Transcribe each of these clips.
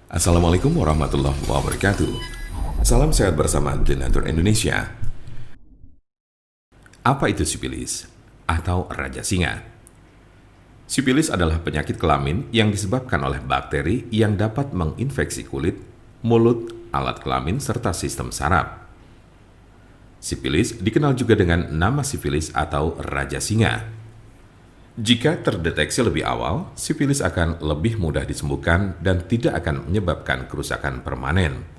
Assalamualaikum warahmatullahi wabarakatuh. Salam sehat bersama Donatur Indonesia. Apa itu sipilis atau raja singa? Sipilis adalah penyakit kelamin yang disebabkan oleh bakteri yang dapat menginfeksi kulit, mulut, alat kelamin, serta sistem saraf. Sipilis dikenal juga dengan nama sifilis atau raja singa. Jika terdeteksi lebih awal, sifilis akan lebih mudah disembuhkan dan tidak akan menyebabkan kerusakan permanen.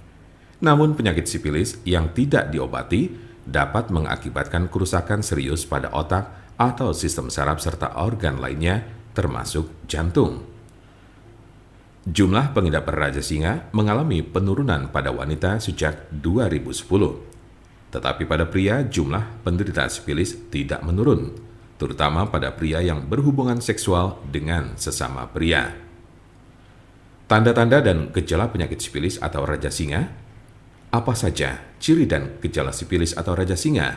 Namun penyakit sifilis yang tidak diobati dapat mengakibatkan kerusakan serius pada otak atau sistem saraf serta organ lainnya termasuk jantung. Jumlah pengidap raja singa mengalami penurunan pada wanita sejak 2010. Tetapi pada pria jumlah penderita sifilis tidak menurun, terutama pada pria yang berhubungan seksual dengan sesama pria. Tanda-tanda dan gejala penyakit sifilis atau raja singa. Apa saja ciri dan gejala sifilis atau raja singa?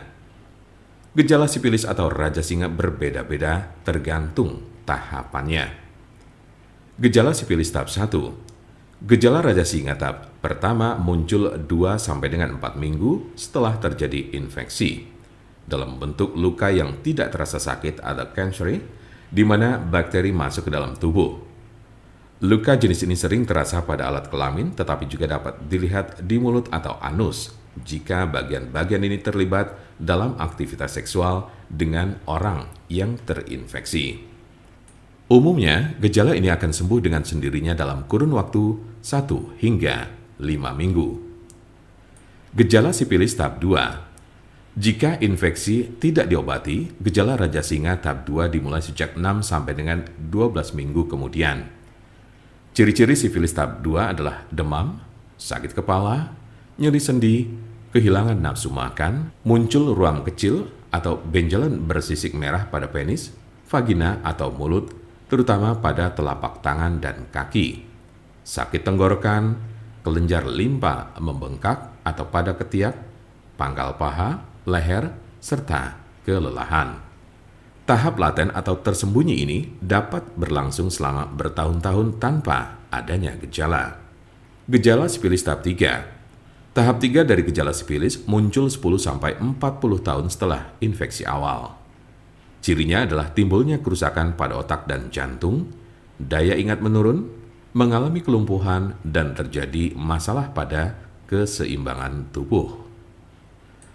Gejala sifilis atau raja singa berbeda-beda tergantung tahapannya. Gejala sifilis tahap 1. Gejala raja singa tahap pertama muncul 2-4 minggu setelah terjadi infeksi dalam bentuk luka yang tidak terasa sakit atau cancer, di mana bakteri masuk ke dalam tubuh. Luka jenis ini sering terasa pada alat kelamin, tetapi juga dapat dilihat di mulut atau anus jika bagian-bagian ini terlibat dalam aktivitas seksual dengan orang yang terinfeksi. Umumnya, gejala ini akan sembuh dengan sendirinya dalam kurun waktu 1 hingga 5 minggu. Gejala sifilis tahap 2. Jika infeksi tidak diobati, gejala raja singa tahap 2 dimulai sejak 6 sampai dengan 12 minggu kemudian. Ciri-ciri sifilis tahap 2 adalah demam, sakit kepala, nyeri sendi, kehilangan nafsu makan, muncul ruam kecil atau benjolan bersisik merah pada penis, vagina atau mulut, terutama pada telapak tangan dan kaki, sakit tenggorokan, kelenjar limpa membengkak atau pada ketiak, pangkal paha, leher, serta kelelahan. Tahap laten atau tersembunyi ini dapat berlangsung selama bertahun-tahun tanpa adanya gejala. Gejala sifilis tahap 3. Tahap 3 dari gejala sifilis muncul 10-40 tahun setelah infeksi awal. Cirinya adalah timbulnya kerusakan pada otak dan jantung, daya ingat menurun, mengalami kelumpuhan, dan terjadi masalah pada keseimbangan tubuh.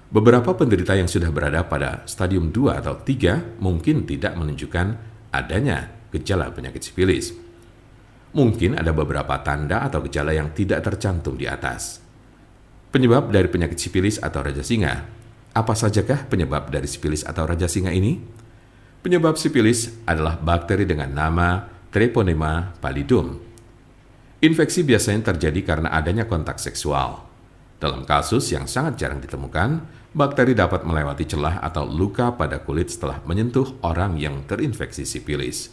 Beberapa penderita yang sudah berada pada stadium 2 atau 3 mungkin tidak menunjukkan adanya gejala penyakit sifilis. Mungkin ada beberapa tanda atau gejala yang tidak tercantum di atas. Penyebab dari penyakit sifilis atau raja singa. Apa sajakah penyebab dari sifilis atau raja singa ini? Penyebab sifilis adalah bakteri dengan nama Treponema pallidum. Infeksi biasanya terjadi karena adanya kontak seksual. Dalam kasus yang sangat jarang ditemukan, bakteri dapat melewati celah atau luka pada kulit setelah menyentuh orang yang terinfeksi sifilis.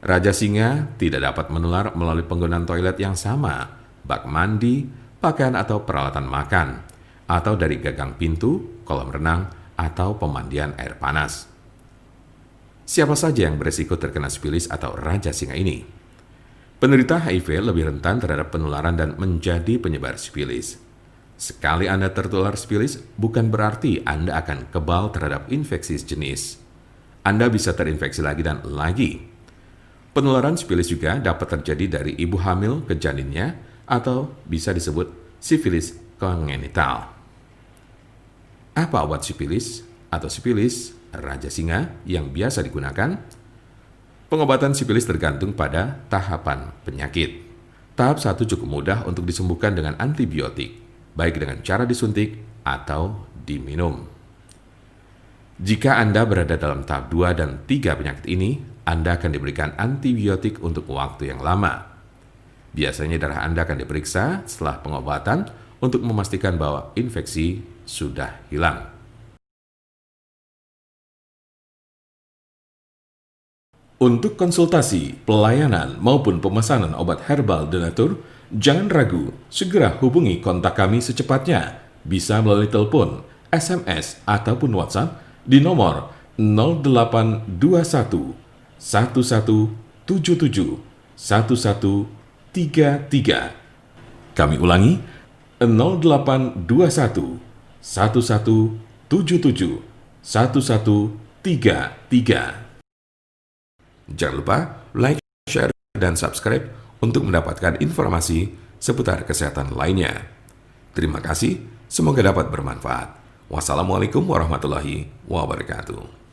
Raja singa tidak dapat menular melalui penggunaan toilet yang sama, bak mandi, pakaian atau peralatan makan, atau dari gagang pintu, kolam renang, atau pemandian air panas. Siapa saja yang beresiko terkena sifilis atau raja singa ini? Penderita HIV lebih rentan terhadap penularan dan menjadi penyebar sifilis. Sekali Anda tertular sifilis, bukan berarti Anda akan kebal terhadap infeksi sejenis. Anda bisa terinfeksi lagi dan lagi. Penularan sifilis juga dapat terjadi dari ibu hamil ke janinnya atau bisa disebut sifilis kongenital. Apa obat sifilis atau sifilis raja singa yang biasa digunakan? Pengobatan sifilis tergantung pada tahapan penyakit. Tahap 1 cukup mudah untuk disembuhkan dengan antibiotik, baik dengan cara disuntik atau diminum. Jika Anda berada dalam tahap 2 dan 3 penyakit ini, Anda akan diberikan antibiotik untuk waktu yang lama. Biasanya darah Anda akan diperiksa setelah pengobatan untuk memastikan bahwa infeksi sudah hilang. Untuk konsultasi, pelayanan, maupun pemesanan obat herbal Donatur, jangan ragu, segera hubungi kontak kami secepatnya. Bisa melalui telepon, SMS, ataupun WhatsApp di nomor 0821 1177 1133 Kami ulangi, 0821 1177 1133. Jangan lupa like, share, dan subscribe untuk mendapatkan informasi seputar kesehatan lainnya. Terima kasih, semoga dapat bermanfaat. Wassalamualaikum warahmatullahi wabarakatuh.